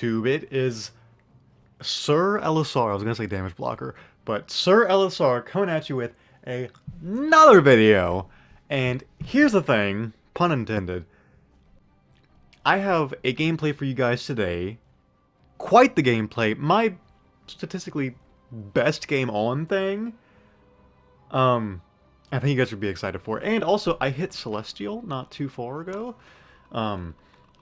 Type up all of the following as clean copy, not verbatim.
YouTube? It is Sir LSR. I was gonna say damage blocker, but Sir LSR coming at you with another video. And here's the thing, pun intended. I have a gameplay for you guys today. Quite the gameplay. My statistically best game on thing. I think you guys would be excited for it. And also, I hit Celestial not too far ago.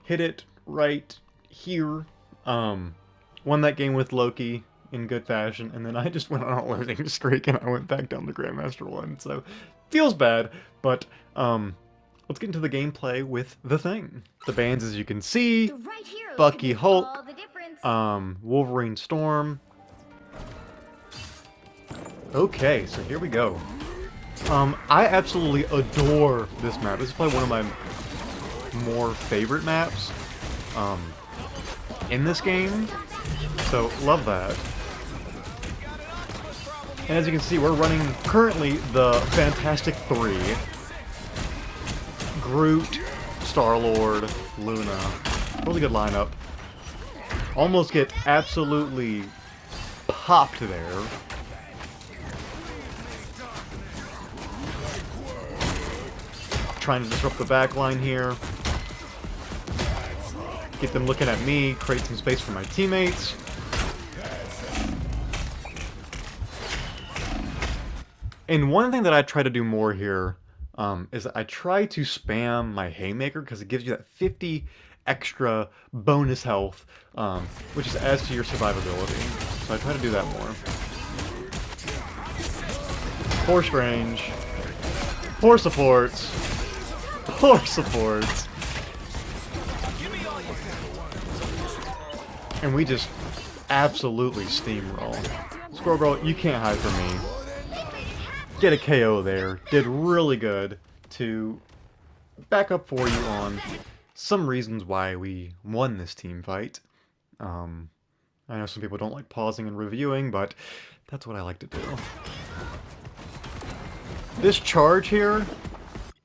Hit it right here. Won that game with Loki in good fashion, and then I just went on a losing streak and I went back down to Grandmaster 1, so feels bad, but let's get into the gameplay with the thing. The bands, as you can see, Bucky Hulk, Wolverine Storm. Okay, so here we go. I absolutely adore this map. This is probably one of my more favorite maps in this game. So, love that. And as you can see, we're running currently the Fantastic Three. Groot, Star-Lord, Luna. Really good lineup. Almost get absolutely popped there. Trying to disrupt the backline here. Get them looking at me, create some space for my teammates. And one thing that I try to do more here is I try to spam my Haymaker because it gives you that 50 extra bonus health, which just adds to your survivability. So I try to do that more. Force range. Poor supports. Poor supports. And we just absolutely steamroll. Squirrel Girl, you can't hide from me. Get a KO there. Did really good to back up for you on some reasons why we won this team fight. I know some people don't like pausing and reviewing, but that's what I like to do. This charge here,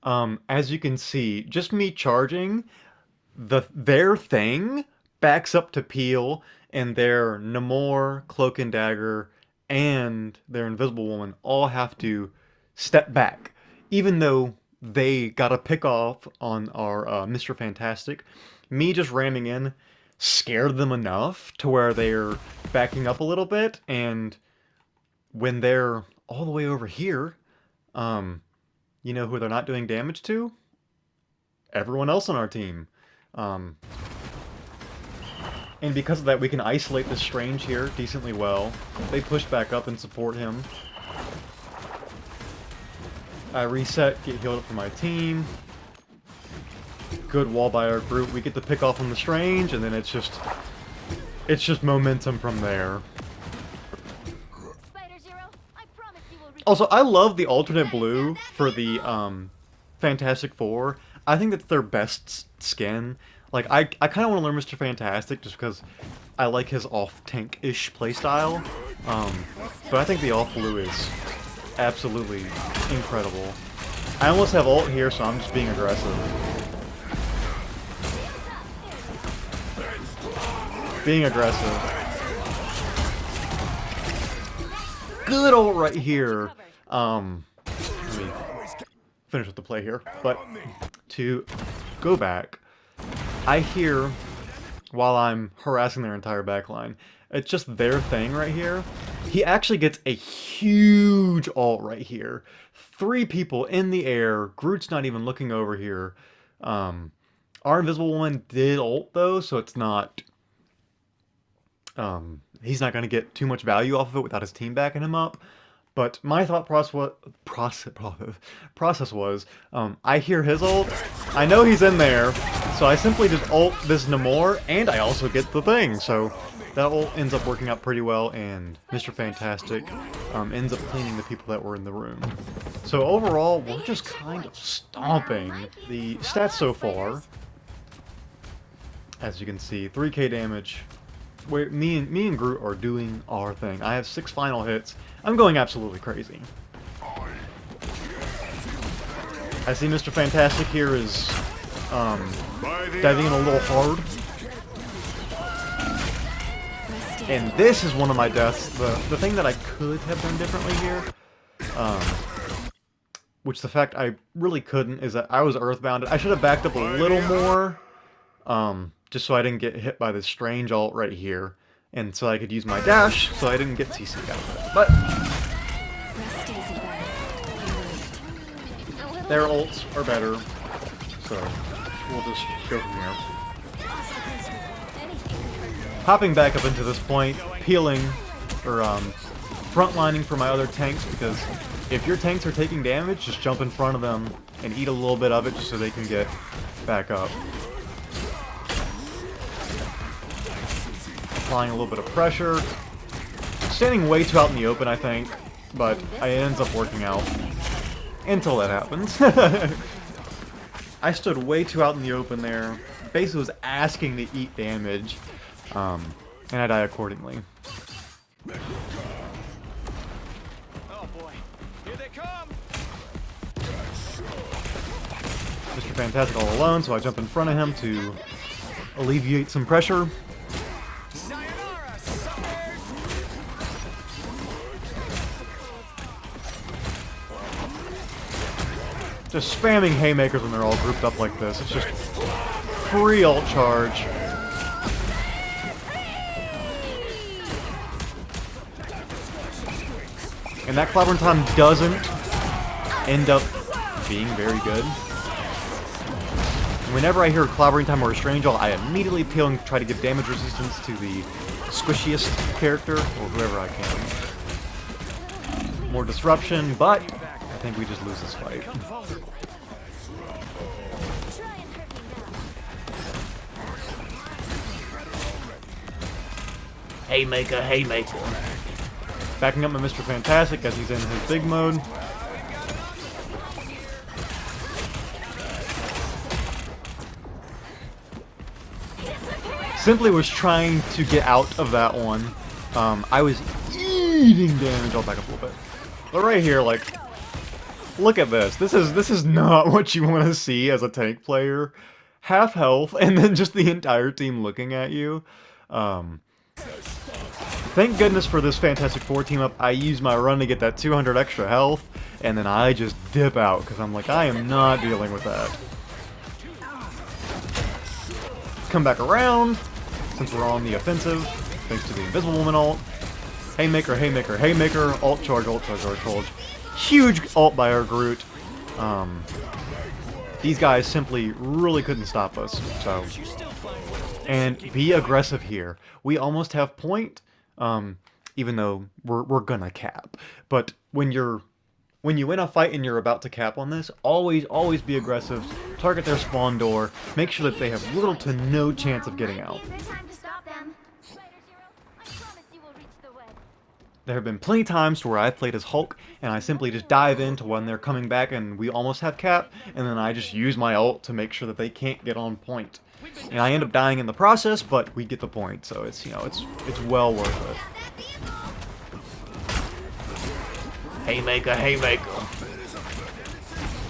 as you can see, just me charging, their thing backs up to Peel, and their Namor, Cloak and Dagger, and their Invisible Woman all have to step back. Even though they got a pick off on our Mr. Fantastic, me just ramming in scared them enough to where they're backing up a little bit, and when they're all the way over here, you know who they're not doing damage to? Everyone else on our team. And because of that, we can isolate this Strange here decently well. They push back up and support him. I reset, get healed up for my team. Good wall by our group. We get to pick off on the Strange, and then it's just momentum from there. Also, I love the alternate blue for the Fantastic Four. I think that's their best skin. Like, I kind of want to learn Mr. Fantastic just because I like his off-tank-ish playstyle. But I think the off-blue is absolutely incredible. I almost have ult here, so I'm just being aggressive. Being aggressive. Good ult right here. Let me finish with the play here. But to go back, I hear, while I'm harassing their entire backline, it's just their thing right here. He actually gets a huge ult right here. 3 people in the air. Groot's not even looking over here. Our Invisible Woman did ult though, so it's not... he's not going to get too much value off of it without his team backing him up. But my thought process was, I hear his ult, I know he's in there, so I simply just ult this Namor, and I also get the thing. So that ult ends up working out pretty well, and Mr. Fantastic ends up cleaning the people that were in the room. So overall, we're just kind of stomping the stats so far. As you can see, 3k damage. Me and Groot are doing our thing. I have 6 final hits. I'm going absolutely crazy. I see Mr. Fantastic here is diving in a little hard. And this is one of my deaths. The thing that I could have done differently here, um, which the fact I really couldn't, is that I was earthbounded. I should have backed up a little more, just so I didn't get hit by this strange ult right here. And so I could use my dash, so I didn't get CC out of it. But their ults are better, so we'll just go from here. Hopping back up into this point, peeling, or frontlining for my other tanks, because if your tanks are taking damage, just jump in front of them and eat a little bit of it just so they can get back up. Applying a little bit of pressure. Standing way too out in the open, I think, but it ends up working out. Until that happens. I stood way too out in the open there. Basically was asking to eat damage, and I die accordingly. Oh boy, here they come! Mr. Fantastic all alone, so I jump in front of him to alleviate some pressure. Sayonara, suckers! Just spamming haymakers when they're all grouped up like this. It's just free ult charge. And that Clobberin time doesn't end up being very good. Whenever I hear Clobberin time or a strange ult, I immediately peel and try to give damage resistance to the squishiest character, or whoever I can. More disruption, but I think we just lose this fight. Haymaker, haymaker. Backing up my Mr. Fantastic as he's in his big mode. Simply was trying to get out of that one. I was eating damage. I'll back up a little bit. But right here, like, look at this. This is not what you want to see as a tank player. Half health, and then just the entire team looking at you. Thank goodness for this Fantastic Four team up. I use my run to get that 200 extra health, and then I just dip out, because I'm like, I am not dealing with that. Come back around, since we're on the offensive, thanks to the Invisible Woman ult. Haymaker, haymaker, haymaker, ult charge, ult charge, ult charge. Huge ult by our Groot. These guys simply really couldn't stop us, so. And be aggressive here. We almost have point, even though we're gonna cap. But when you win a fight and you're about to cap on this, always be aggressive. Target their spawn door. Make sure that they have little to no chance of getting out. There have been plenty of times where I've played as Hulk, and I simply just dive into when they're coming back and we almost have cap, and then I just use my ult to make sure that they can't get on point. And I end up dying in the process, but we get the point, so it's, you know, it's well worth it. Haymaker, haymaker.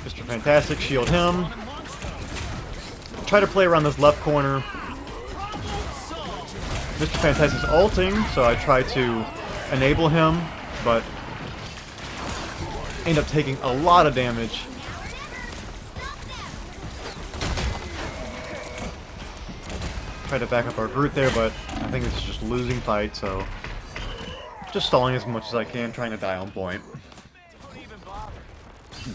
Mr. Fantastic, shield him. Try to play around this left corner. Mr. Fantastic's ulting, so I try to enable him, but end up taking a lot of damage. Try to back up our Groot there, but I think it's just losing fight, so just stalling as much as I can, trying to die on point.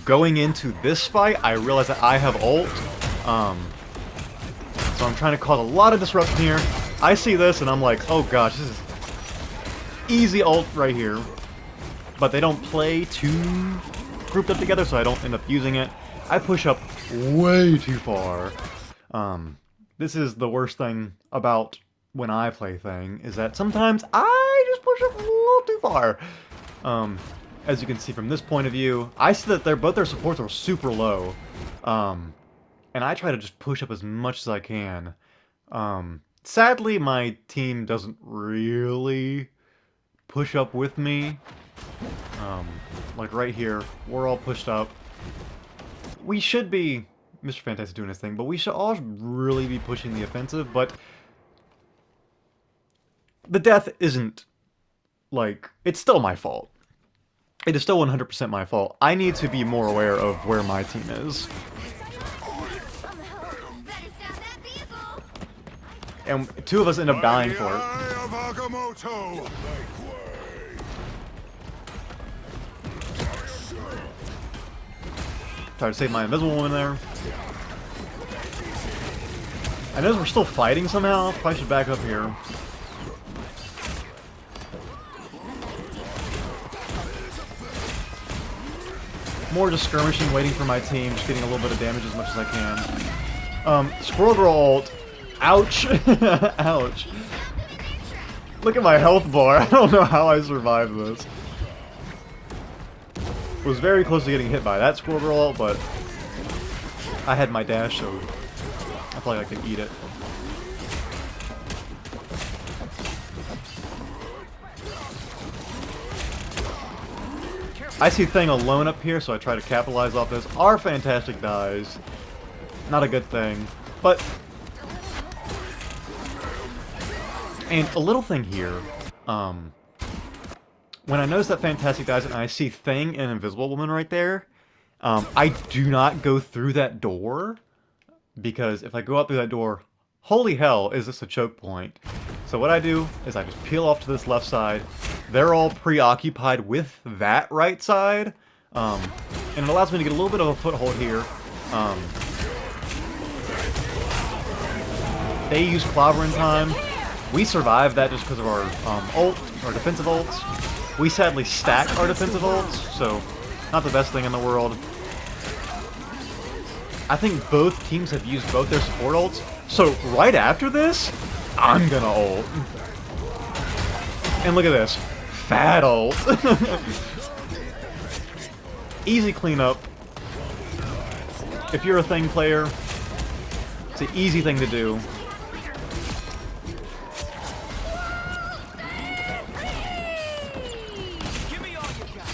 Going into this fight, I realize that I have ult, so I'm trying to cause a lot of disruption here. I see this and I'm like, oh gosh, this is easy ult right here, but they don't play too grouped up together, so I don't end up using it. I push up way too far. This is the worst thing about when I play Thing, is that sometimes I just push up a little too far. As you can see from this point of view, I see that both their supports are super low, and I try to just push up as much as I can. Sadly, my team doesn't really push up with me. Like right here, we're all pushed up. We should be, Mr. Fantastic doing his thing, but we should all really be pushing the offensive, but the death isn't, like, it's still my fault. It is still 100% my fault. I need to be more aware of where my team is. And two of us end up dying for it. Try to save my invisible woman there. I know we're still fighting somehow. Probably should back up here. More just skirmishing, waiting for my team, just getting a little bit of damage as much as I can. Squirrel Girl ult. Ouch. Ouch. Look at my health bar. I don't know how I survived this. Was very close to getting hit by that Squirrel Girl ult, but I had my dash, so I feel like I could eat it. I see Thing alone up here, so I try to capitalize off this. Our Fantastic dies. Not a good thing. But... And a little thing here. When I notice that Fantastic dies and I see Thing and Invisible Woman right there, I do not go through that door. Because if I go up through that door, holy hell, is this a choke point. So what I do is I just peel off to this left side. They're all preoccupied with that right side. And it allows me to get a little bit of a foothold here. They use Clobberin time. We survived that just because of our ult, our defensive ults. We sadly stack our defensive ults, so not the best thing in the world. I think both teams have used both their support ults, so right after this, I'm gonna ult. And look at this. Fat ult. Easy cleanup. If you're a Thing player, it's an easy thing to do.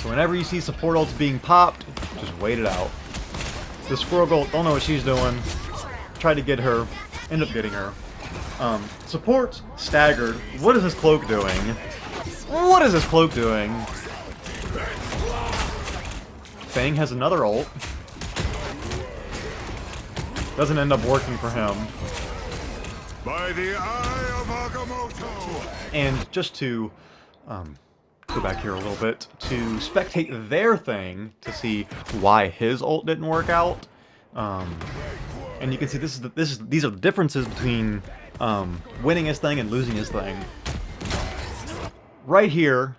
So whenever you see support ults being popped, just wait it out. The Squirrel Girl don't know what she's doing. Tried to get her. End up getting her. Support staggered. What is this cloak doing? What is this cloak doing? Fang has another ult. Doesn't end up working for him. By the eye of Agamotto. And just to go back here a little bit to spectate their Thing to see why his ult didn't work out. And you can see these are the differences between winning his Thing and losing his Thing. Right here,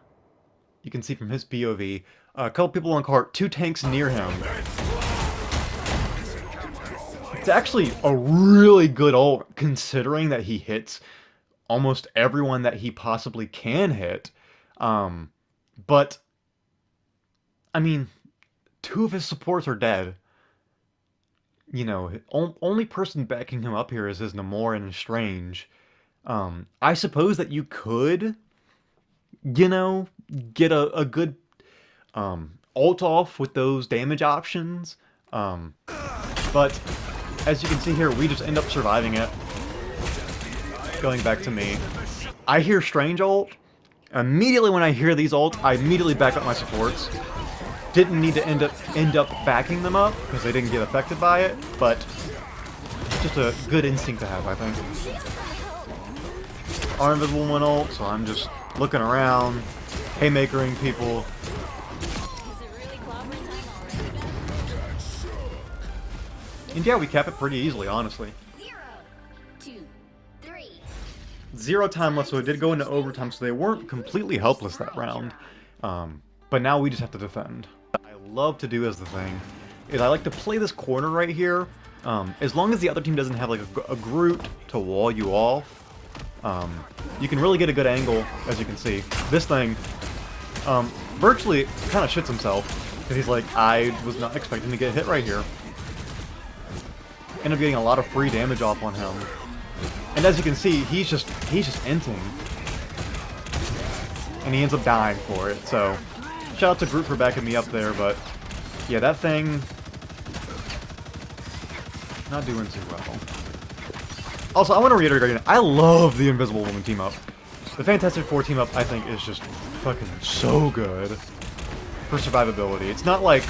you can see from his POV, a couple people on cart, 2 tanks near him. It's actually a really good ult, considering that he hits almost everyone that he possibly can hit. But, I mean, 2 of his supports are dead. You know, only person backing him up here is his Namor and Strange. I suppose that you could, you know, get a good ult off with those damage options. But as you can see here, we just end up surviving it. Going back to me. I hear Strange ult. Immediately when I hear these ults, I immediately back up my supports. Didn't need to end up backing them up because they didn't get affected by it, but just a good instinct to have, I think. Our Invisible Woman ult, so I'm just looking around, haymakering people. And yeah, we cap it pretty easily, honestly. 0 time left, so it did go into overtime, so they weren't completely helpless that round. But now we just have to defend. What I love to do as the Thing is I like to play this corner right here. As long as the other team doesn't have like a Groot to wall you off, you can really get a good angle, as you can see. This Thing virtually kind of shits himself. And he's like, I was not expecting to get hit right here. End up getting a lot of free damage off on him. And as you can see, he's just inting. And he ends up dying for it, so shout out to Groot for backing me up there, but yeah, that Thing not doing too well. Also, I want to reiterate again, I love the Invisible Woman team up. The Fantastic Four team up, I think, is just fucking so good for survivability. It's not like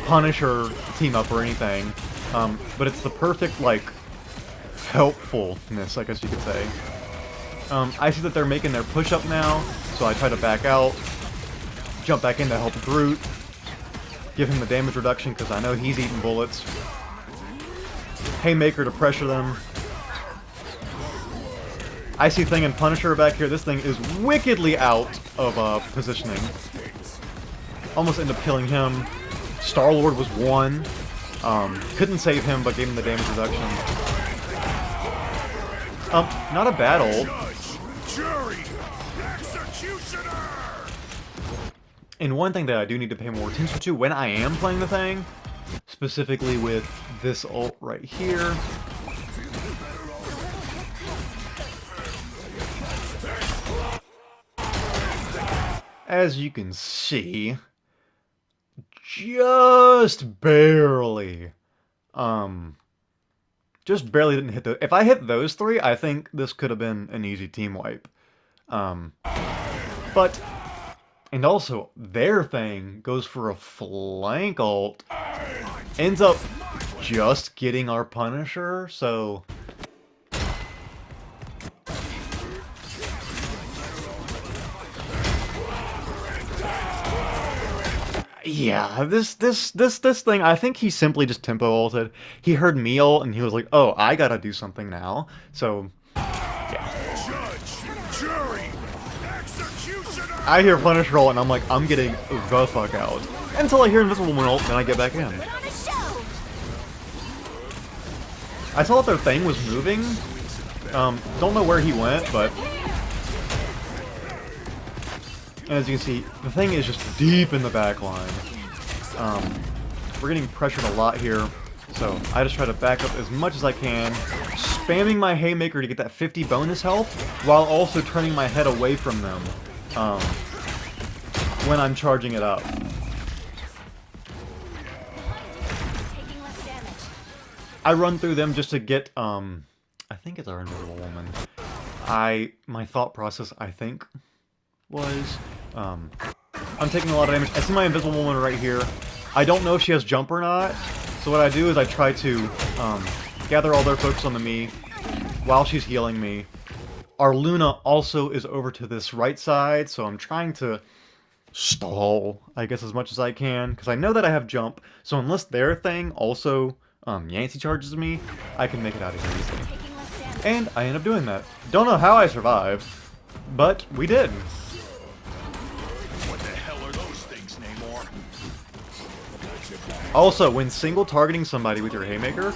Punisher team up or anything, but it's the perfect, like, helpfulness, I guess you could say. I see that they're making their push-up now, so I try to back out, jump back in to help Groot, give him the damage reduction because I know he's eating bullets. Haymaker to pressure them. I see Thing and Punisher back here. This thing is wickedly out of positioning. Almost end up killing him. Star-Lord was one. Couldn't save him, but gave him the damage reduction. Not a bad ult. And one thing that I do need to pay more attention to when I am playing the Thing, specifically with this ult right here. As you can see, just barely, just barely didn't hit the. If I hit those three, I think this could have been an easy team wipe. But, and also, their Thing goes for a flank ult, ends up just getting our Punisher, so... Yeah, this thing, I think he simply just tempo ulted. He heard me ult, and he was like, oh, I gotta do something now. So, yeah. I hear Punisher ult, and I'm like, I'm getting the fuck out. Until I hear Invisible Woman ult, then I get back in. I saw that their Thing was moving. Don't know where he went, but... And as you can see, the Thing is just deep in the back line. We're getting pressured a lot here, so I just try to back up as much as I can, spamming my Haymaker to get that 50 bonus health, while also turning my head away from them when I'm charging it up. I run through them just to get, I think it's our Invisible Woman. My thought process, I think, was, I'm taking a lot of damage. I see my Invisible Woman right here. I don't know if she has jump or not, so what I do is I try to gather all their focus onto me while she's healing me. Our Luna also is over to this right side, so I'm trying to stall, I guess, as much as I can, because I know that I have jump, so unless their Thing also Yancey charges me, I can make it out of here easily. And I end up doing that. Don't know how I survived, but we did. Also, when single targeting somebody with your Haymaker,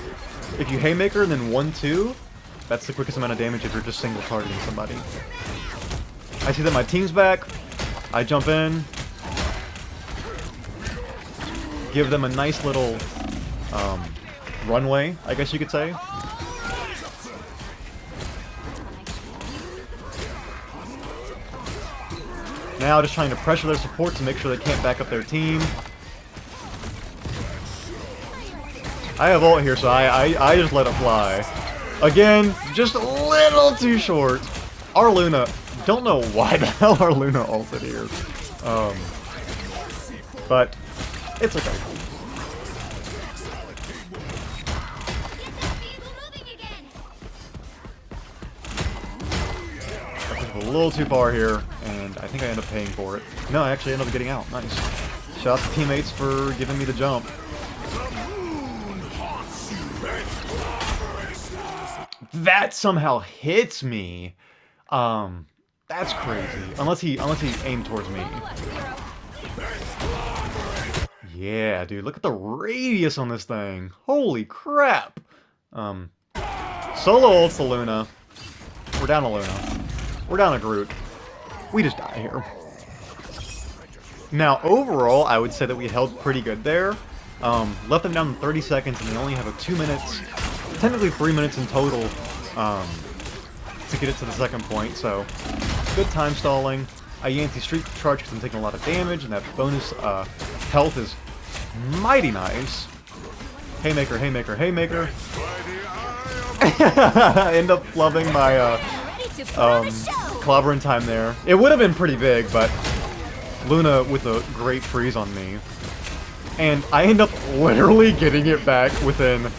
if you Haymaker and then 1-2, that's the quickest amount of damage if you're just single targeting somebody. I see that my team's back. I jump in. Give them a nice little runway, I guess you could say. Now just trying to pressure their support to make sure they can't back up their team. I have ult here, so I just let it fly. Again, just a little too short. Our Luna, don't know why the hell our Luna ulted here. But it's okay. I took a little too far here, and I think I end up paying for it. No, I actually end up getting out. Nice. Shout out to teammates for giving me the jump. That somehow hits me. That's crazy. Unless he aimed towards me. Yeah, dude, look at the radius on this thing. Holy crap. Solo ults to Luna. We're down to Luna. We're down to Groot. We just die here. Now, overall, I would say that we held pretty good there. Left them down in 30 seconds, and they only have a 2 minutes, technically 3 minutes in total, to get it to the second point, so good time stalling. I Yancey Streak Charge because I'm taking a lot of damage, and that bonus health is mighty nice. Haymaker, Haymaker, Haymaker. End up loving my Clobberin time there. It would have been pretty big, but Luna with a great freeze on me. And I end up literally getting it back within...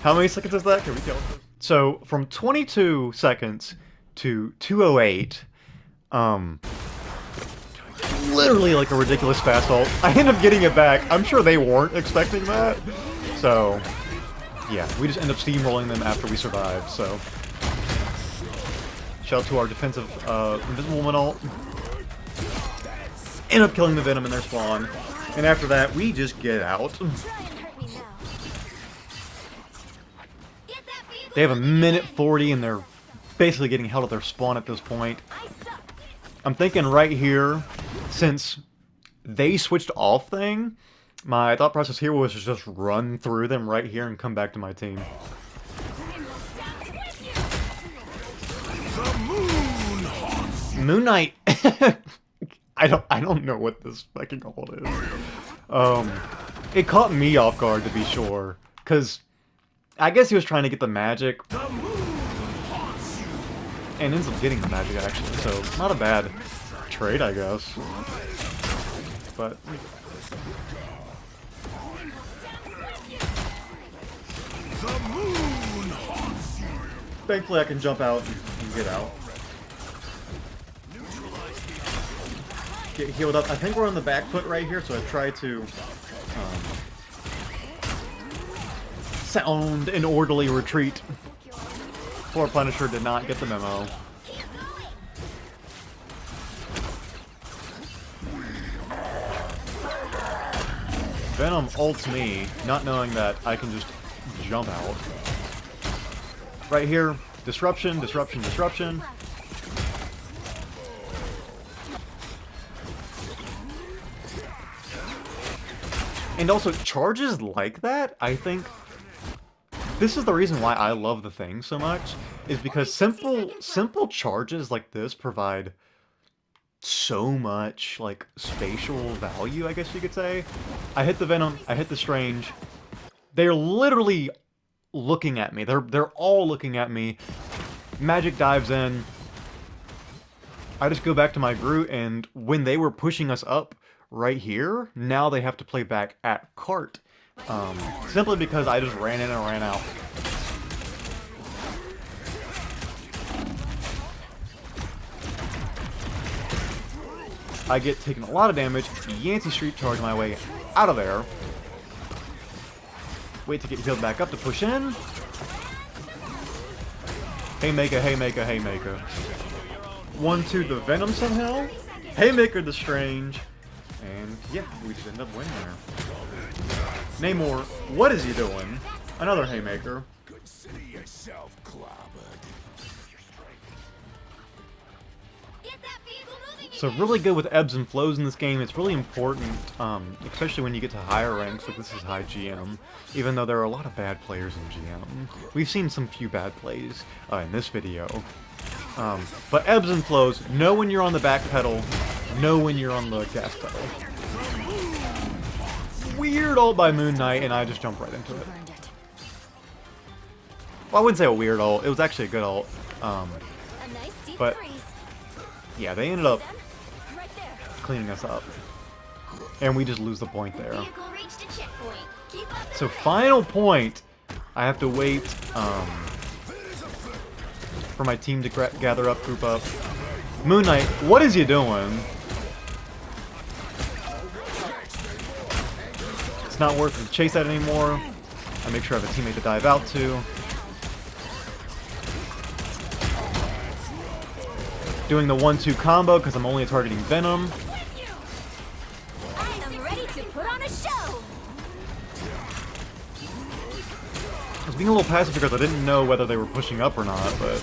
How many seconds is that? Can we count? So, from 22 seconds to 208, literally like a ridiculous fast ult. I end up getting it back. I'm sure they weren't expecting that. So, yeah, we just end up steamrolling them after we survived, so... Shout out to our defensive Invisible Woman ult. End up killing the Venom in their spawn. And after that, we just get out. They have a minute 40 and they're basically getting held at their spawn at this point. I'm thinking right here, since they switched off thing, my thought process here was to just run through them right here and come back to my team. Moon Knight. I don't know what this fucking ult is. It caught me off guard to be sure, cause I guess he was trying to get the magic, and ends up getting the magic actually. So not a bad trade, I guess. But thankfully, I can jump out and get out. Get healed up. I think we're on the back foot right here, so I've tried to sound an orderly retreat. Poor Punisher did not get the memo. Venom ults me, not knowing that I can just jump out. Right here, disruption, disruption, disruption. And also, charges like that, I think, this is the reason why I love the thing so much, is because simple charges like this provide so much, like, spatial value, I guess you could say. I hit the Venom, I hit the Strange. They're literally looking at me. They're all looking at me. Magic dives in. I just go back to my Groot, and when they were pushing us up right here, now they have to play back at cart. Simply because I just ran in and ran out. I get taken a lot of damage, Yancey Street charge my way out of there. Wait to get healed back up to push in. Haymaker, Haymaker, Haymaker. 1-2 the Venom somehow. Haymaker the Strange. And yeah, we just end up winning there. Namor, what is he doing? Another Haymaker. Consider yourself clobbered. So really good with ebbs and flows in this game. It's really important, especially when you get to higher ranks, like this is high GM, even though there are a lot of bad players in GM. We've seen some few bad plays in this video. But ebbs and flows, know when you're on the back pedal, know when you're on the gas pedal. Weird ult by Moon Knight, and I just jumped right into it. Well, I wouldn't say a weird ult, it was actually a good ult. But yeah, they ended up cleaning us up. And we just lose the point there. So final point, I have to wait for my team to gather up, group up. Moon Knight, what is you doing? It's not worth to chase that anymore. I make sure I have a teammate to dive out to. Doing the 1-2 combo because I'm only targeting Venom. I'm ready to put on a show. I was being a little passive because I didn't know whether they were pushing up or not, but...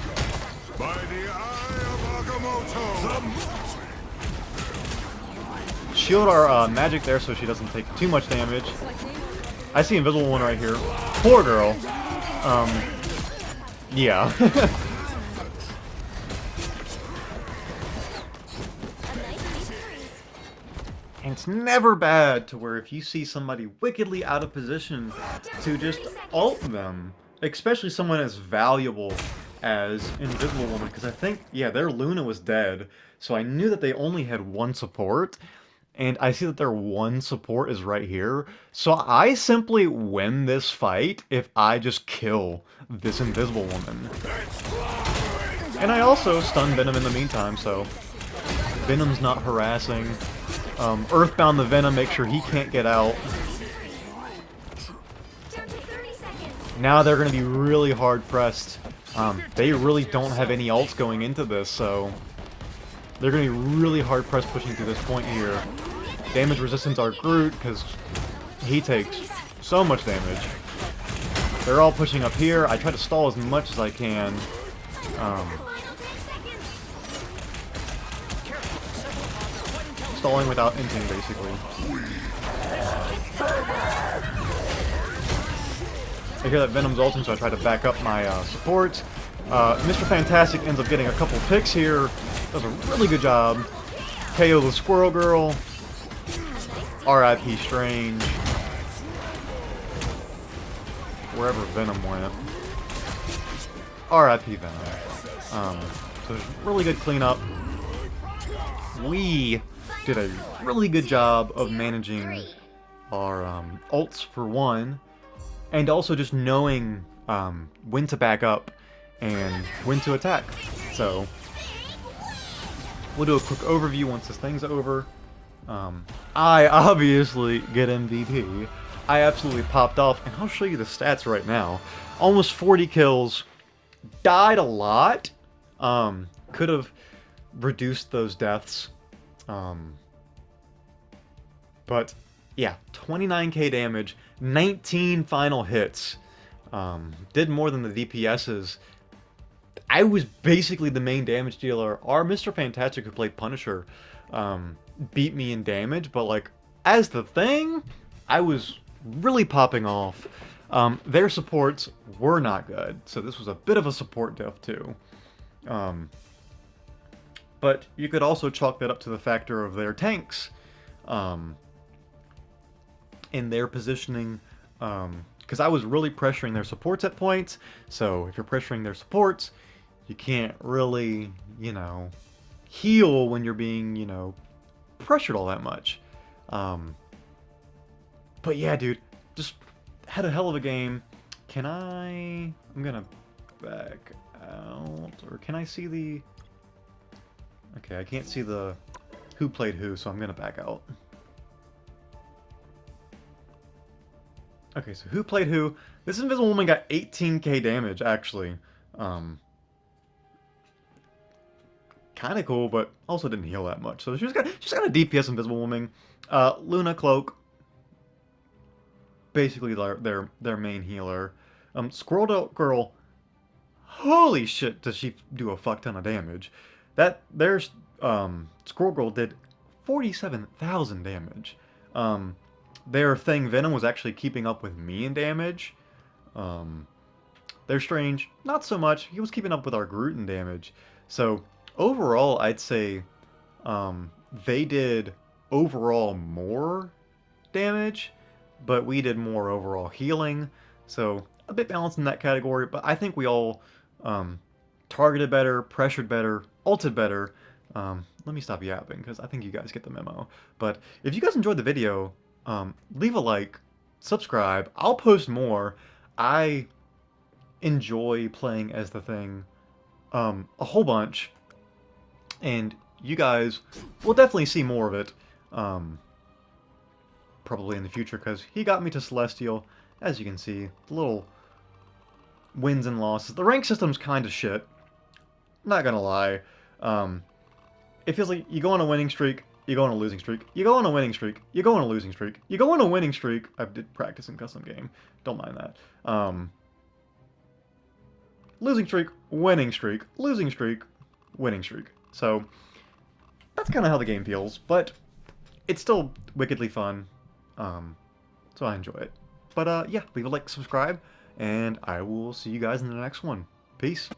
By the eye of Agamotto. Shield our magic there so she doesn't take too much damage. I see Invisible One right here. Poor girl. Yeah. And it's never bad to where if you see somebody wickedly out of position to just ult them. Especially someone as valuable as Invisible Woman, because I think, yeah, their Luna was dead, so I knew that they only had one support, and I see that their one support is right here, so I simply win this fight if I just kill this Invisible Woman. And I also stun Venom in the meantime, so Venom's not harassing. Earthbound the Venom, make sure he can't get out. Now they're going to be really hard pressed. They really don't have any ults going into this, so they're going to be really hard pressed pushing through this point here. Damage resistance our Groot, because he takes so much damage. They're all pushing up here. I try to stall as much as I can. Stalling without inting, basically. I hear that Venom's ulting, so I try to back up my support. Mr. Fantastic ends up getting a couple picks here. Does a really good job. KO the Squirrel Girl. RIP Strange. Wherever Venom went. RIP Venom. So there's really good cleanup. We did a really good job of managing our ults for one, and also just knowing when to back up and when to attack. So we'll do a quick overview once this thing's over. I obviously get MVP. I absolutely popped off, and I'll show you the stats right now. Almost 40 kills. Died a lot. Could have reduced those deaths. But yeah, 29k damage, 19 final hits. Did more than the DPSs. I was basically the main damage dealer. Our Mr. Fantastic, who played Punisher, beat me in damage, but like as the Thing, I was really popping off. Their supports were not good, so this was a bit of a support death too. But you could also chalk that up to the factor of their tanks, in their positioning, because I was really pressuring their supports at points. So if you're pressuring their supports, you can't really, you know, heal when you're being, you know, pressured all that much. But yeah, dude, just had a hell of a game. I'm gonna back out, or can I see the... Okay, I can't see the who played who, so I'm gonna back out. Okay, so who played who? This Invisible Woman got 18k damage, actually. Kind of cool, but also didn't heal that much. So she's got a DPS Invisible Woman. Luna Cloak, basically their main healer. Squirrel Girl, holy shit, does she do a fuck ton of damage? There's Squirrel Girl did 47,000 damage. Their Thing Venom was actually keeping up with me in damage. Their Strange, not so much. He was keeping up with our Groot in damage. So overall, I'd say they did overall more damage, but we did more overall healing. So a bit balanced in that category, but I think we all targeted better, pressured better, ulted better. Let me stop yapping, because I think you guys get the memo. But if you guys enjoyed the video, leave a like, subscribe. I'll post more. I enjoy playing as the Thing a whole bunch, and you guys will definitely see more of it probably in the future, because he got me to Celestial. As you can see, the little wins and losses. The rank system's kind of shit, not gonna lie. It feels like you go on a winning streak, you go on a losing streak, you go on a winning streak, you go on a losing streak, you go on a winning streak. I did practice in custom game, don't mind that. Losing streak, winning streak, losing streak, winning streak. So that's kind of how the game feels, but it's still wickedly fun. So I enjoy it. But yeah, leave a like, subscribe, and I will see you guys in the next one. Peace.